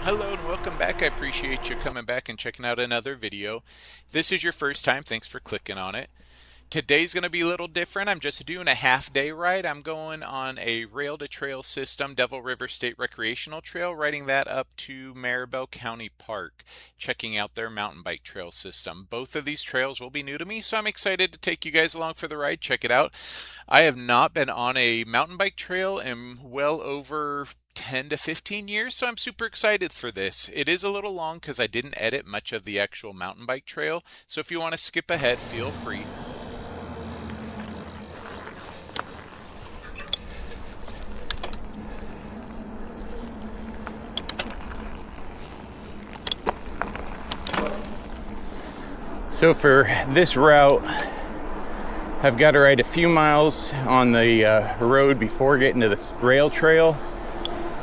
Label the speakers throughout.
Speaker 1: Hello and welcome back. I appreciate you coming back and checking out another video. If this is your first time, thanks for clicking on it. Today's going to be a little different. I'm just doing a half-day ride. I'm going on a rail-to-trail system, Devil River State Recreational Trail, riding that up to Maribel County Park, checking out their mountain bike trail system. Both of these trails will be new to me, so I'm excited to take you guys along for the ride. Check it out. I have not been on a mountain bike trail in well over 10 to 15 years, so I'm super excited for this. It is a little long because I didn't edit much of the actual mountain bike trail, so if you want to skip ahead, feel free. So for this route, I've got to ride a few miles on the road before getting to this rail trail,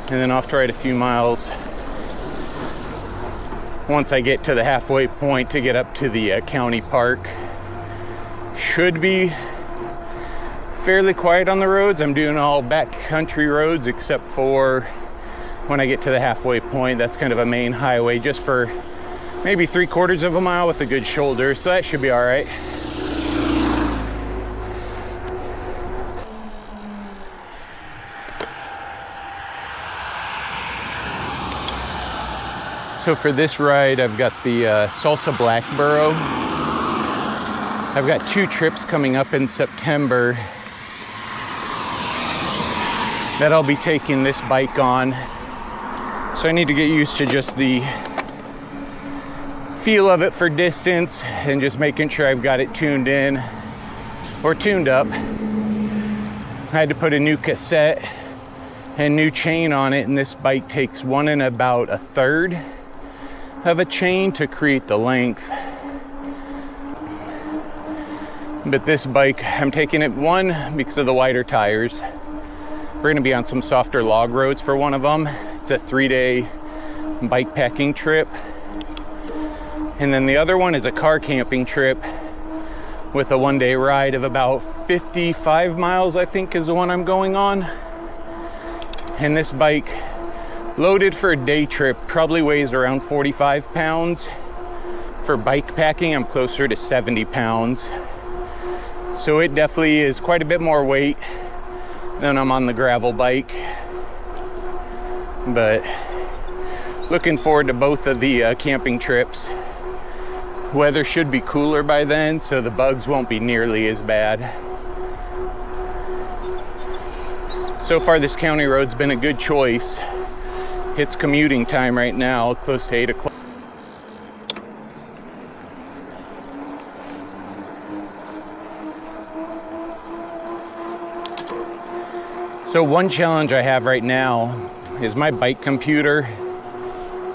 Speaker 1: and then off to ride a few miles once I get to the halfway point to get up to the county park. Should be fairly quiet on the roads. I'm doing all backcountry roads except for when I get to the halfway point. That's kind of a main highway just for maybe 3/4 of a mile with a good shoulder, so that should be all right. So for this ride, I've got the Salsa Blackboro. I've got 2 trips coming up in September that I'll be taking this bike on. So I need to get used to just the feel of it for distance and just making sure I've got it tuned in or tuned up. I had to put a new cassette and new chain on it, and this bike takes 1 1/3 of a chain to create the length. But this bike, I'm taking it, 1, because of the wider tires. We're gonna be on some softer log roads for one of them. It's a 3-day bike packing trip. And then the other one is a car camping trip with a 1-day ride of about 55 miles, I think is the one I'm going on. And this bike, loaded for a day trip, probably weighs around 45 pounds. For bike packing, I'm closer to 70 pounds. So it definitely is quite a bit more weight than I'm on the gravel bike. But looking forward to both of the camping trips. Weather should be cooler by then, so the bugs won't be nearly as bad. So far, this county road's been a good choice. It's commuting time right now, close to 8 o'clock. So one challenge I have right now is my bike computer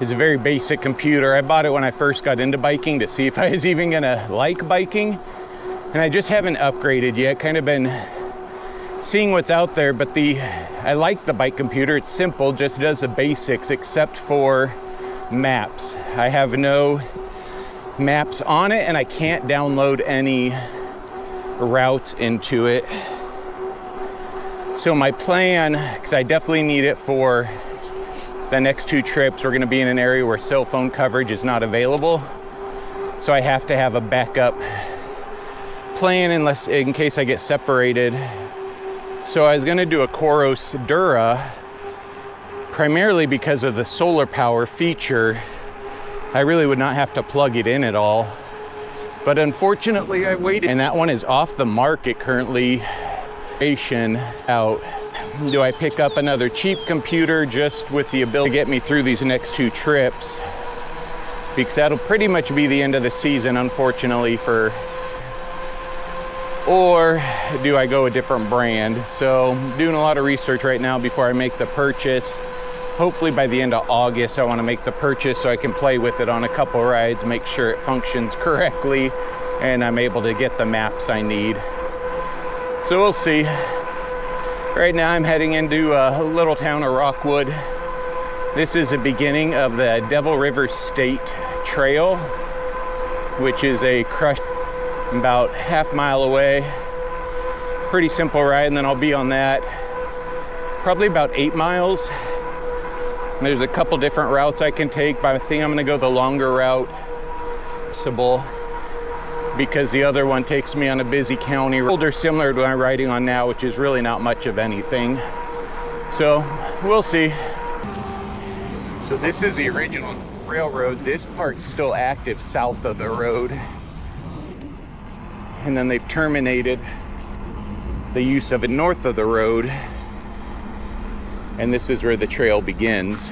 Speaker 1: is a very basic computer. I bought it when I first got into biking to see if I was even gonna like biking, and I just haven't upgraded yet. Kind of been seeing what's out there, but I like the bike computer. It's simple, just does the basics except for maps. I have no maps on it, and I can't download any routes into it. So my plan, because I definitely need it for the next 2 trips, we're going to be in an area where cell phone coverage is not available. So I have to have a backup plan in case I get separated. So I was going to do a Coros Dura, primarily because of the solar power feature. I really would not have to plug it in at all. But unfortunately, I waited, and that one is off the market currently. Out. Do I pick up another cheap computer just with the ability to get me through these next 2 trips? Because that'll pretty much be the end of the season, unfortunately, or do I go a different brand? So doing a lot of research right now before I make the purchase. Hopefully by the end of August, I want to make the purchase so I can play with it on a couple rides, make sure it functions correctly, and I'm able to get the maps I need. So we'll see. Right now I'm heading into a little town of Rockwood. This is the beginning of the Devil River State Trail, which is a crushed about half mile away. Pretty simple ride, and then I'll be on that probably about 8 miles. There's a couple different routes I can take, but I think I'm gonna go the longer route, because the other one takes me on a busy county road. They're similar to what I'm riding on now, which is really not much of anything. So we'll see. So this is the original railroad. This part's still active south of the road. And then they've terminated the use of it north of the road. And this is where the trail begins.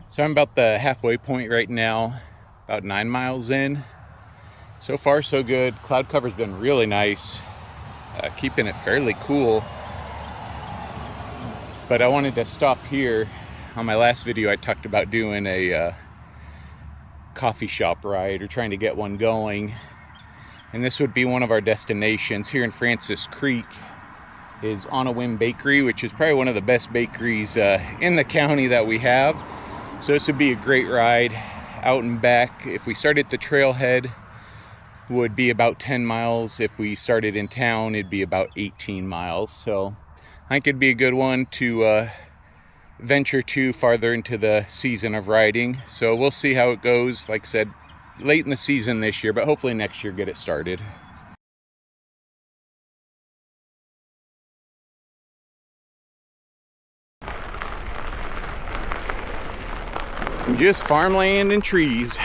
Speaker 1: So I'm about the halfway point right now, about 9 miles in. So far so good. Cloud cover's been really nice, keeping it fairly cool. But I wanted to stop here. On my last video I talked about doing a coffee shop ride, or trying to get one going. And this would be one of our destinations. Here in Francis Creek is On a Whim Bakery, which is probably one of the best bakeries in the county that we have. So this would be a great ride out and back. If we start at the trailhead, would be about 10 miles. If we started in town, it'd be about 18 miles. So I think it'd be a good one to venture to farther into the season of riding. So we'll see how it goes. Like I said, late in the season this year, but hopefully next year get it started. Just farmland and trees.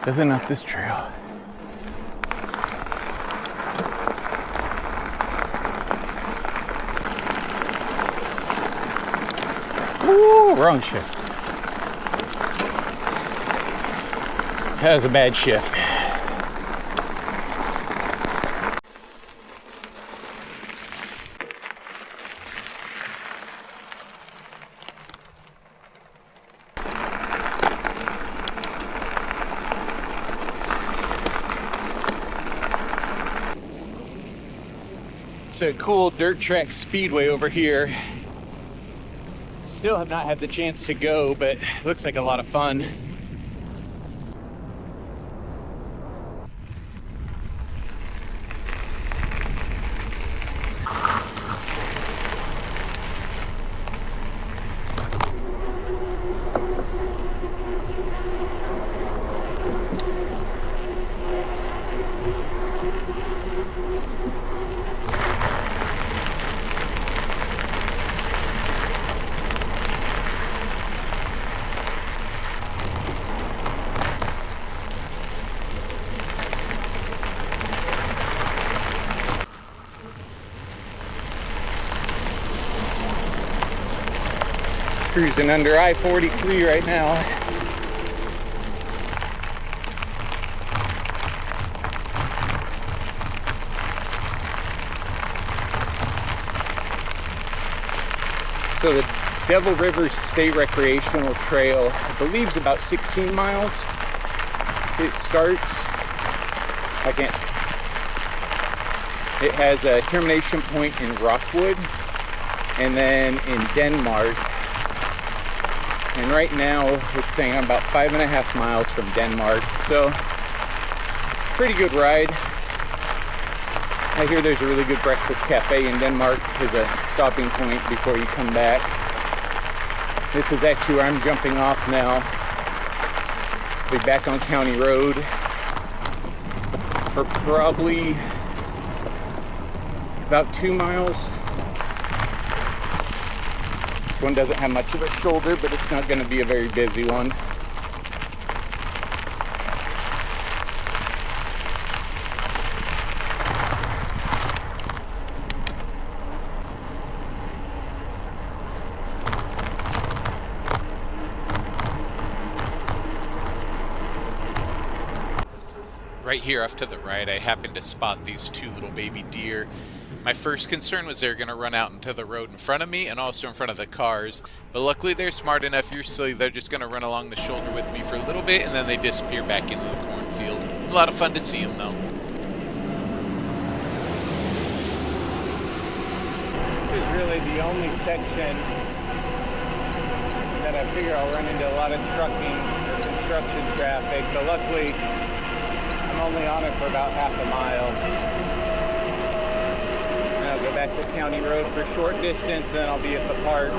Speaker 1: Definitely not this trail. Ooh, wrong shift. That was a bad shift. It's a cool dirt track speedway over here. Still have not had the chance to go, but looks like a lot of fun. Cruising under I-43 right now. So the Devil River State Recreational Trail, I believe, is about 16 miles. It starts, I can't see. It has a termination point in Rockwood, and then in Denmark And right now it's saying I'm about 5.5 miles from Denmark, so pretty good ride. I hear there's a really good breakfast cafe in Denmark as a stopping point before you come back. This is actually where I'm jumping off now. Be back on County Road for probably about 2 miles. This one doesn't have much of a shoulder, but it's not going to be a very busy one.
Speaker 2: Right here off to the right, I happened to spot these two little baby deer. My first concern was they were going to run out into the road in front of me and also in front of the cars, but luckily they're smart enough, usually they're just going to run along the shoulder with me for a little bit and then they disappear back into the cornfield. A lot of fun to see them though.
Speaker 1: This is really the only section that I figure I'll run into a lot of trucking or construction traffic, but luckily I'm only on it for about half a mile. And I'll go back to County Road for a short distance, and then I'll be at the park.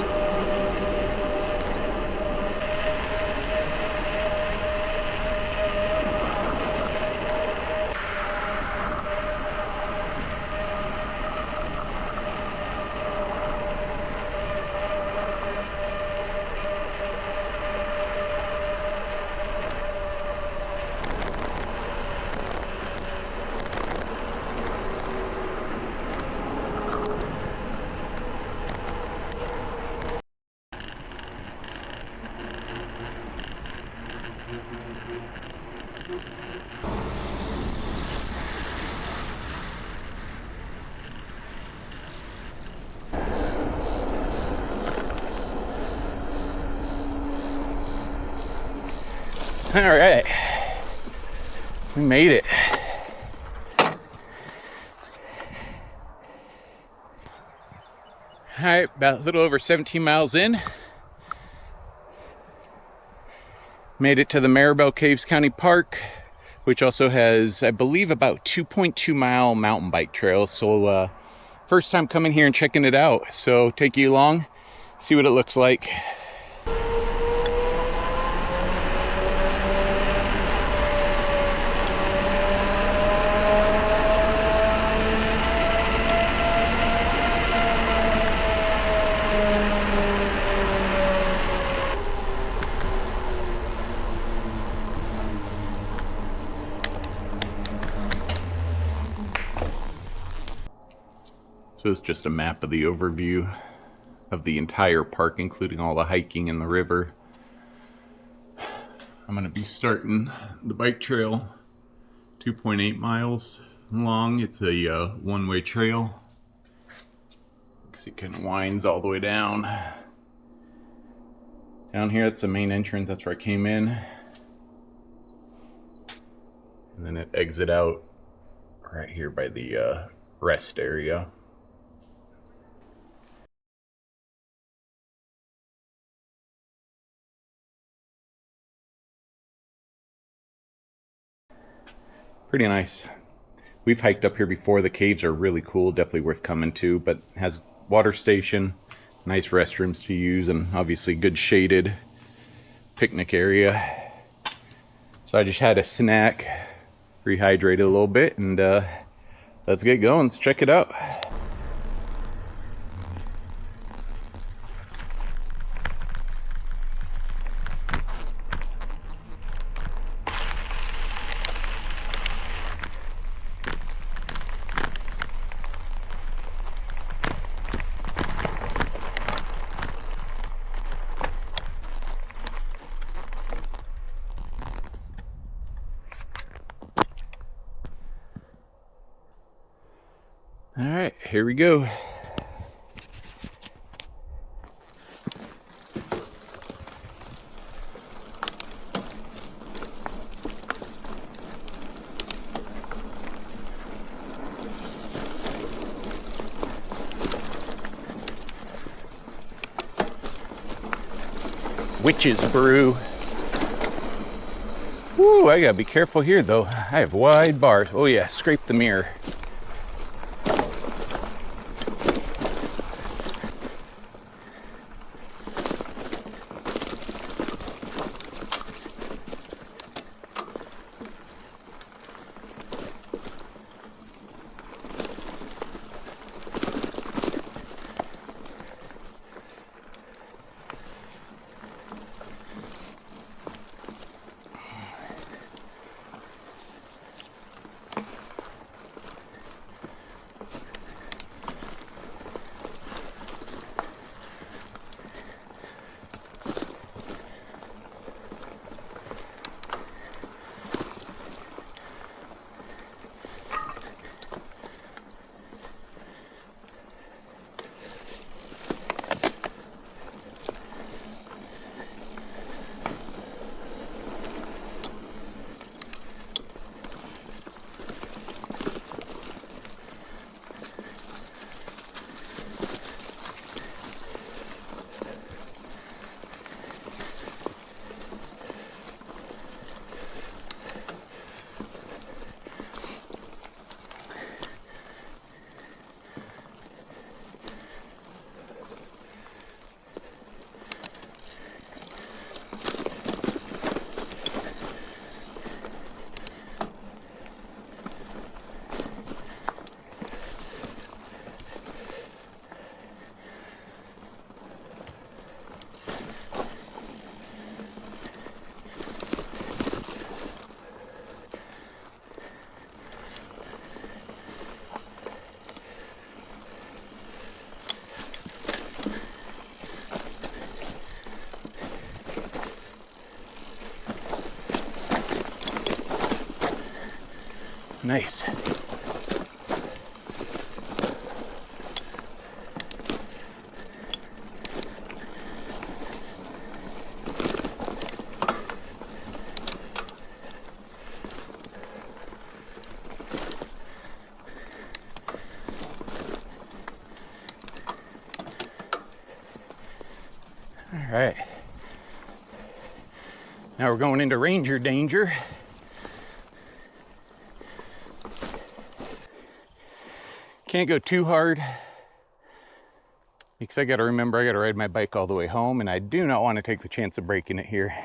Speaker 1: All right, we made it. All right, about a little over 17 miles in. Made it to the Maribel County Park, which also has, I believe, about 2.2 mile mountain bike trails. So first time coming here and checking it out. So take you along, see what it looks like. So it's just a map of the overview of the entire park, including all the hiking and the river. I'm going to be starting the bike trail, 2.8 miles long. It's a one-way trail. It kind of winds all the way down. Down here, that's the main entrance. That's where I came in. And then it exits out right here by the rest area. Pretty nice. We've hiked up here before. The caves are really cool, definitely worth coming to, but has water station, nice restrooms to use, and obviously good shaded picnic area. So I just had a snack, rehydrated a little bit, and let's get going. Let's check it out. All right, here we go. witch's brew. Ooh, I gotta be careful here though. I have wide bars. Oh yeah, scrape the mirror. Nice. All right. Now we're going into ranger danger. Can't go too hard because I got to remember I got to ride my bike all the way home, and I do not want to take the chance of breaking it here.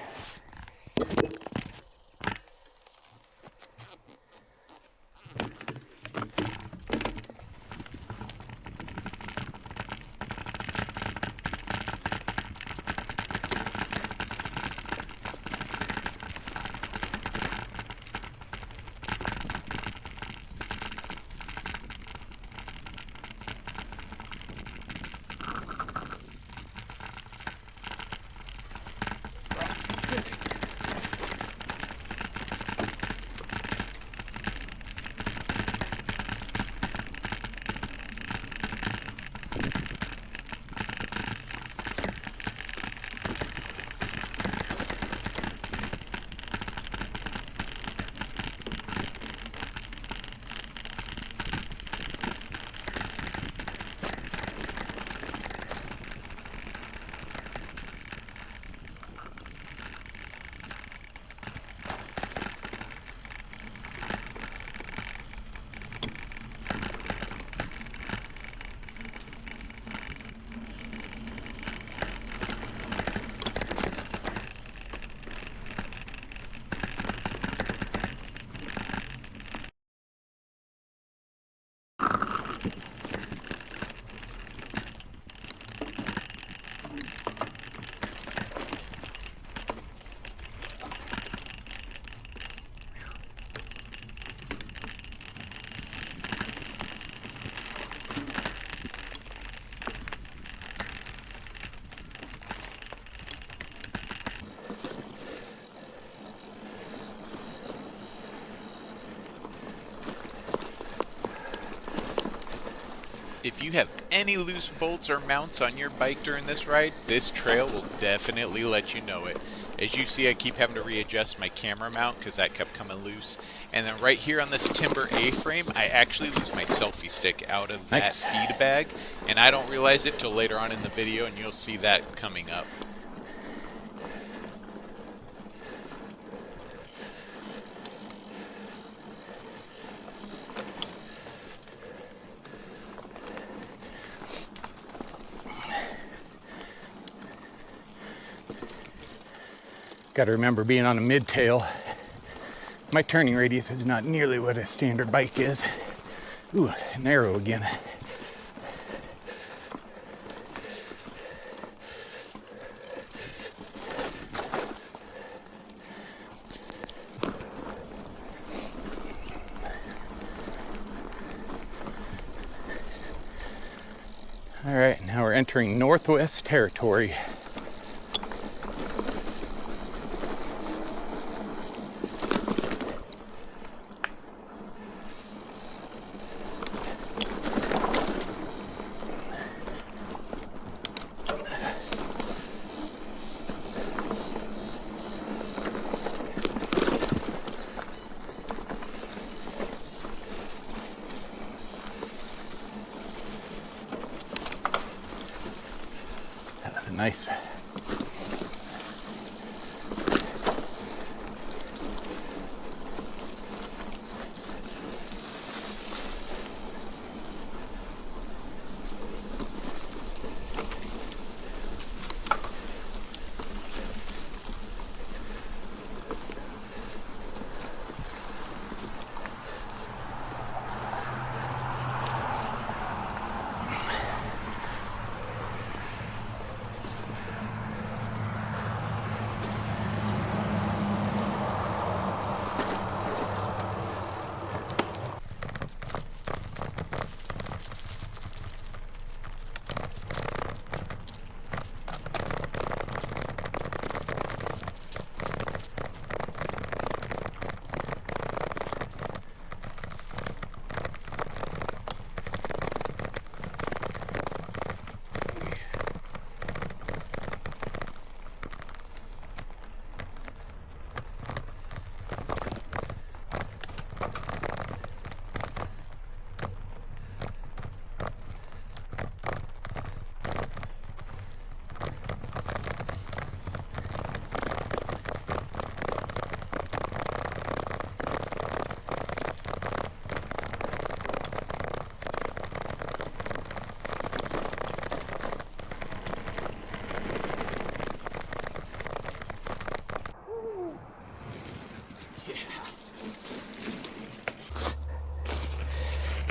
Speaker 2: If you have any loose bolts or mounts on your bike during this ride, this trail will definitely let you know it. As you see, I keep having to readjust my camera mount because that kept coming loose. And then right here on this timber A-frame, I actually lose my selfie stick out of that feed bag. And I don't realize it till later on in the video, and you'll see that coming up.
Speaker 1: Got to remember, being on a mid-tail, my turning radius is not nearly what a standard bike is. Ooh, narrow again. All right, now we're entering Northwest territory. Nice.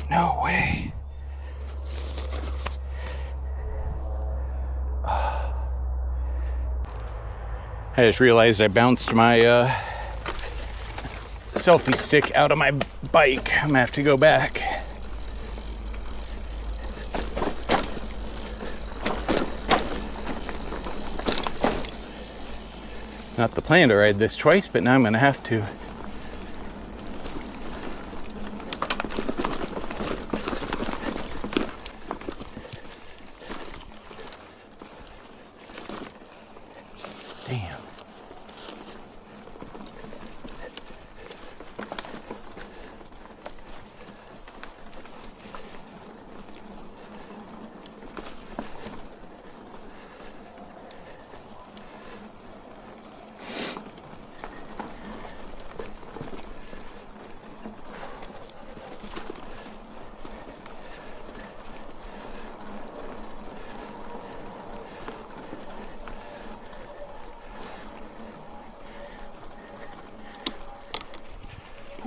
Speaker 1: No way. I just realized I bounced my selfie stick out of my bike. I'm gonna have to go back. Not the plan to ride this twice, but now I'm gonna have to. Damn.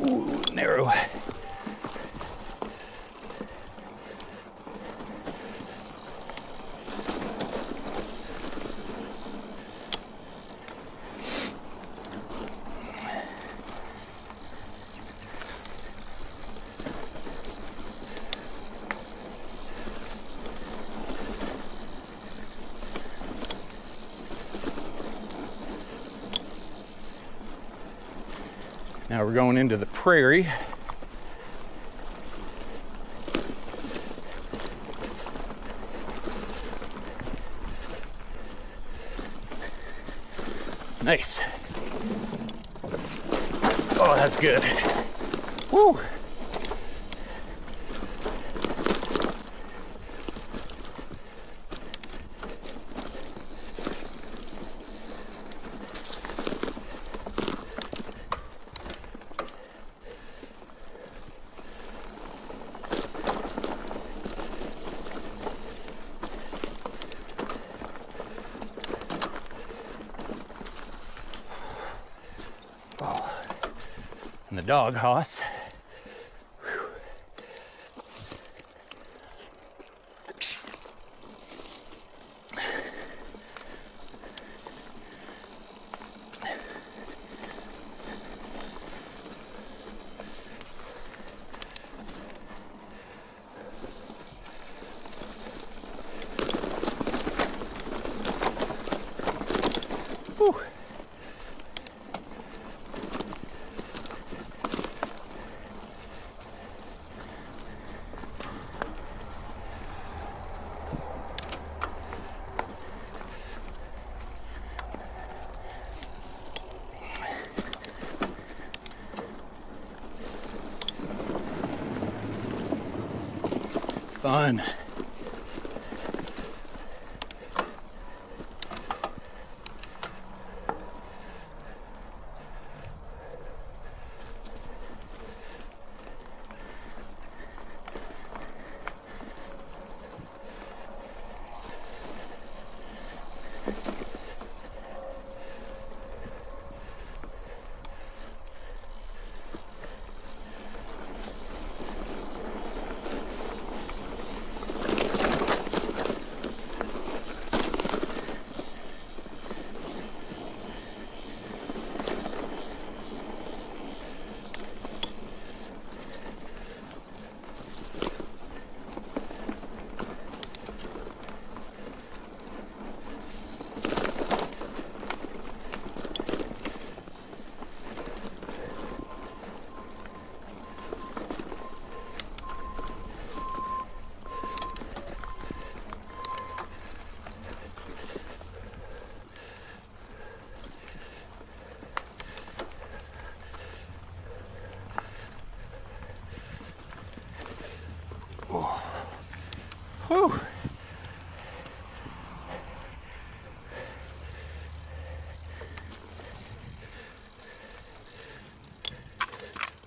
Speaker 1: Ooh, narrow. Now we're going into the prairie. Nice. Oh, that's good. Woo! And the dog hoss. Whew. Fun. Whew.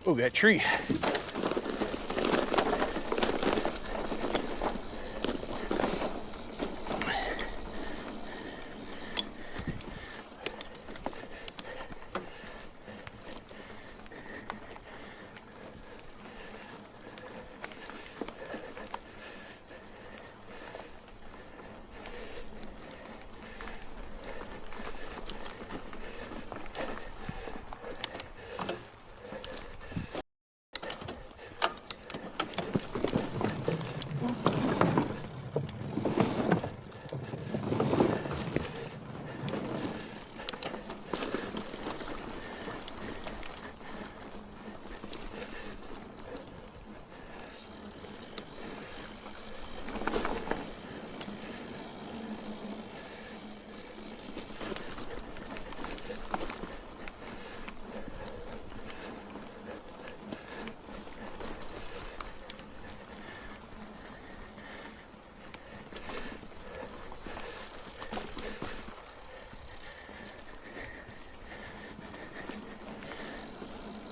Speaker 1: Oh, that tree.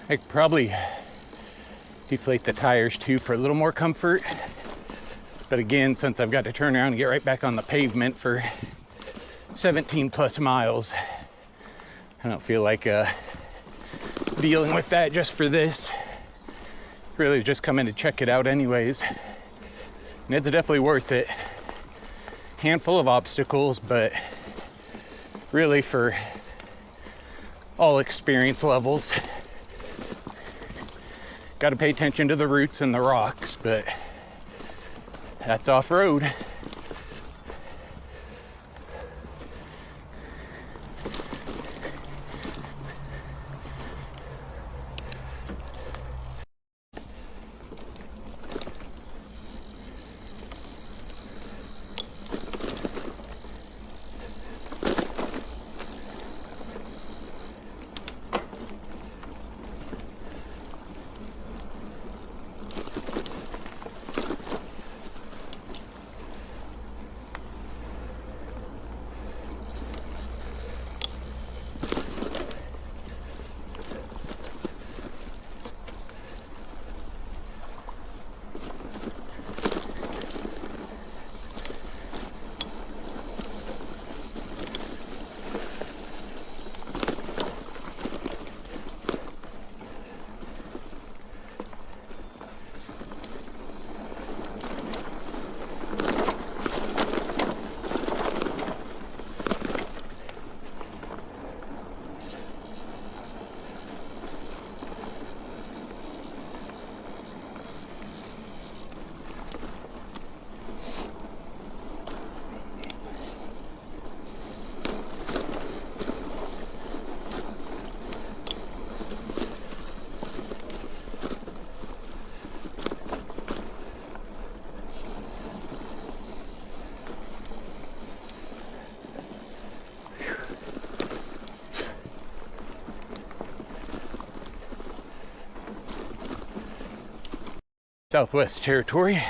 Speaker 1: I could probably deflate the tires too for a little more comfort. But again, since I've got to turn around and get right back on the pavement for 17 plus miles, I don't feel like dealing with that just for this. Really just come in to check it out anyways. And it's definitely worth it. Handful of obstacles, but really for all experience levels. Got to pay attention to the roots and the rocks, but that's off-road. Southwest Territory.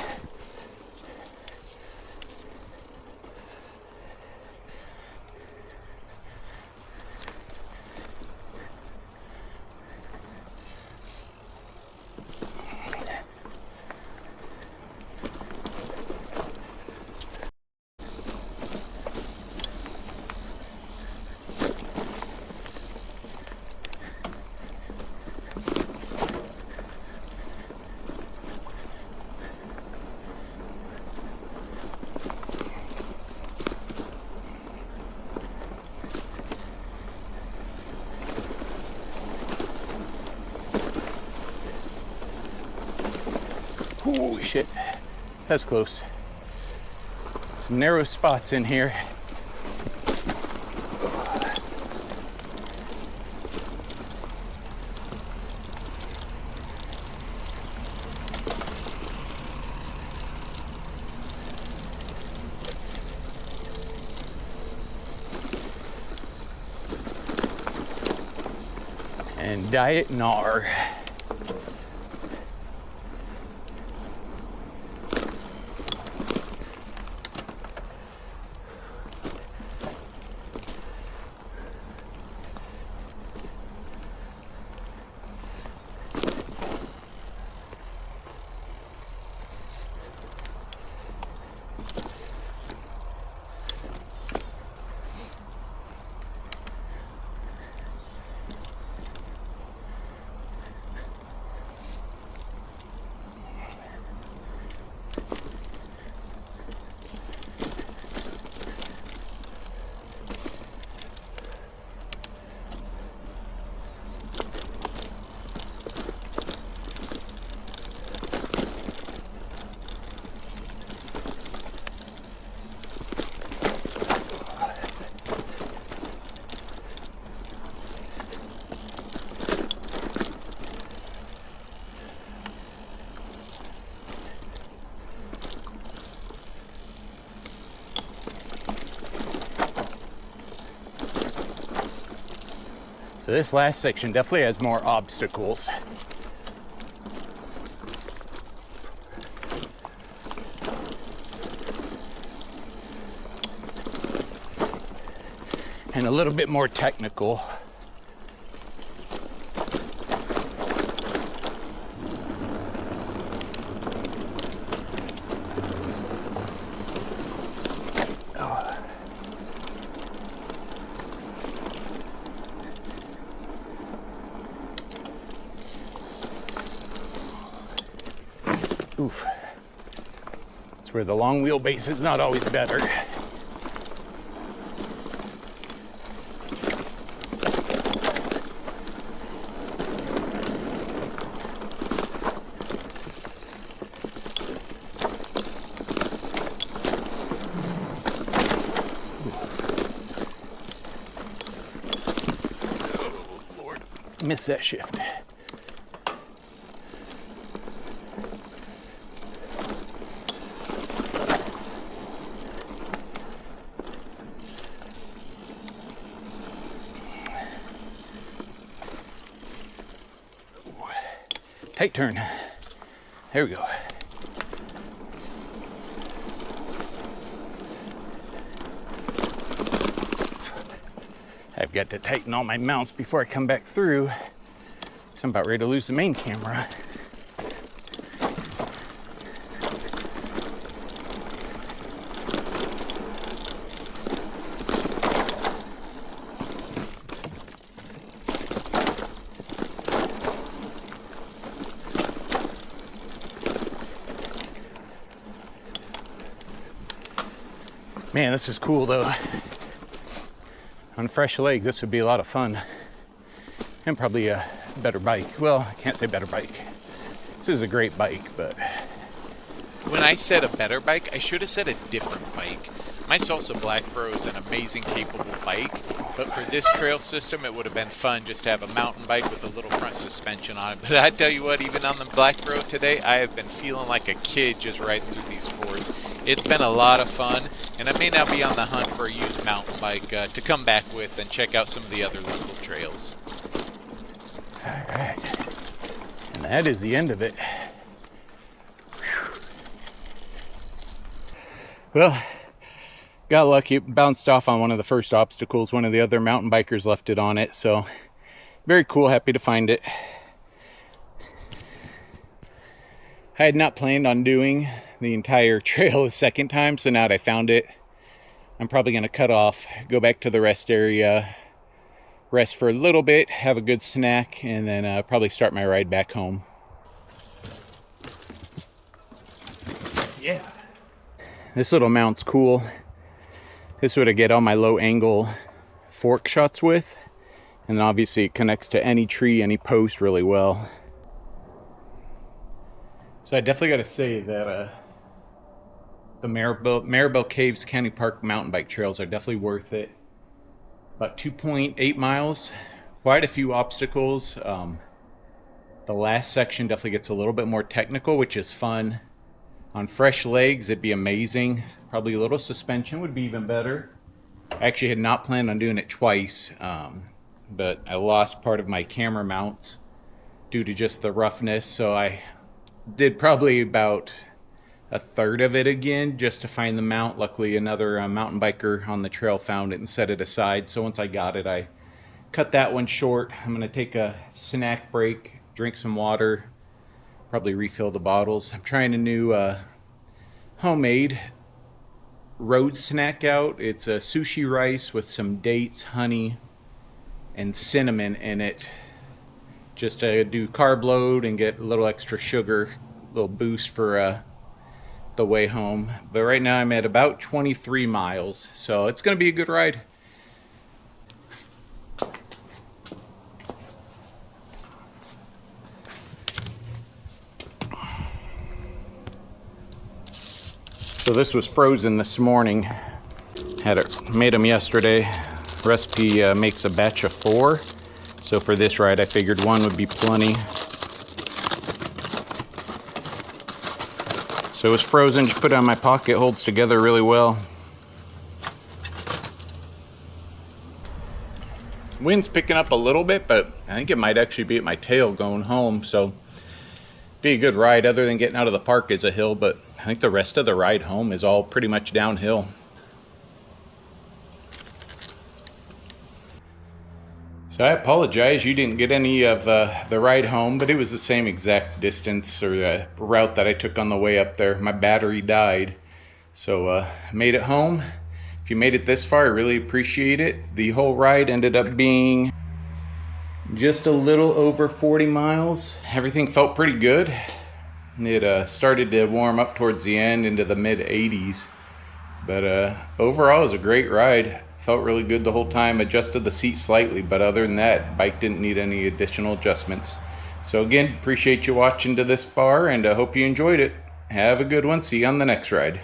Speaker 1: Holy shit, that's close. Some narrow spots in here. And Diet Gnar. So this last section definitely has more obstacles. And a little bit more technical. Oof. That's where the long wheelbase is not always better. Oh, Lord. Missed that shift. Tight turn. There we go. I've got to tighten all my mounts before I come back through, because I'm about ready to lose the main camera. Man, this is cool though. On fresh legs, this would be a lot of fun. And probably a better bike. Well, I can't say better bike. This is a great bike, but...
Speaker 2: When I said a better bike, I should have said a different bike. My Salsa Black Pro is an amazing, capable bike, but for this trail system, it would have been fun just to have a mountain bike with a little front suspension on it. But I tell you what, even on the Black Pro today, I have been feeling like a kid just riding through these forests. It's been a lot of fun, and I may now be on the hunt for a used mountain bike to come back with and check out some of the other local trails.
Speaker 1: All right, and that is the end of it. Well, got lucky, it bounced off on one of the first obstacles. One of the other mountain bikers left it on it, so very cool, happy to find it. I had not planned on doing the entire trail the second time, so now that I found it, I'm probably going to cut off, go back to the rest area, rest for a little bit, have a good snack, and then probably start my ride back home. Yeah. This little mount's cool. This is what I get all my low angle fork shots with. And then obviously it connects to any tree, any post really well. So I definitely got to say that the Maribel County Park mountain bike trails are definitely worth it. About 2.8 miles, quite a few obstacles. The last section definitely gets a little bit more technical, which is fun. On fresh legs, it'd be amazing. Probably a little suspension would be even better. I actually had not planned on doing it twice, but I lost part of my camera mounts due to just the roughness, so I did probably about a third of it again just to find the mount. Luckily another mountain biker on the trail found it and set it aside, so once I got it I cut that one short. I'm gonna take a snack break, drink some water, probably refill the bottles. I'm trying a new homemade road snack out. It's a sushi rice with some dates, honey, and cinnamon in it, just to do carb load and get a little extra sugar, a little boost for the way home. But right now I'm at about 23 miles, so it's gonna be a good ride. So this was frozen this morning. Had it, made them yesterday. Recipe makes a batch of 4. So for this ride, I figured 1 would be plenty. So it was frozen, just put it on my pocket, holds together really well. Wind's picking up a little bit, but I think it might actually be at my tail going home. So be a good ride. Other than getting out of the park is a hill, but I think the rest of the ride home is all pretty much downhill. So I apologize you didn't get any of the ride home, but it was the same exact distance or route that I took on the way up there. My battery died, so made it home. If you made it this far, I really appreciate it. The whole ride ended up being just a little over 40 miles. Everything felt pretty good. It started to warm up towards the end into the mid 80s, but overall it was a great ride. Felt really good the whole time. Adjusted the seat slightly, but other than that, bike didn't need any additional adjustments. So again, appreciate you watching to this far, and I hope you enjoyed it. Have a good one. See you on the next ride.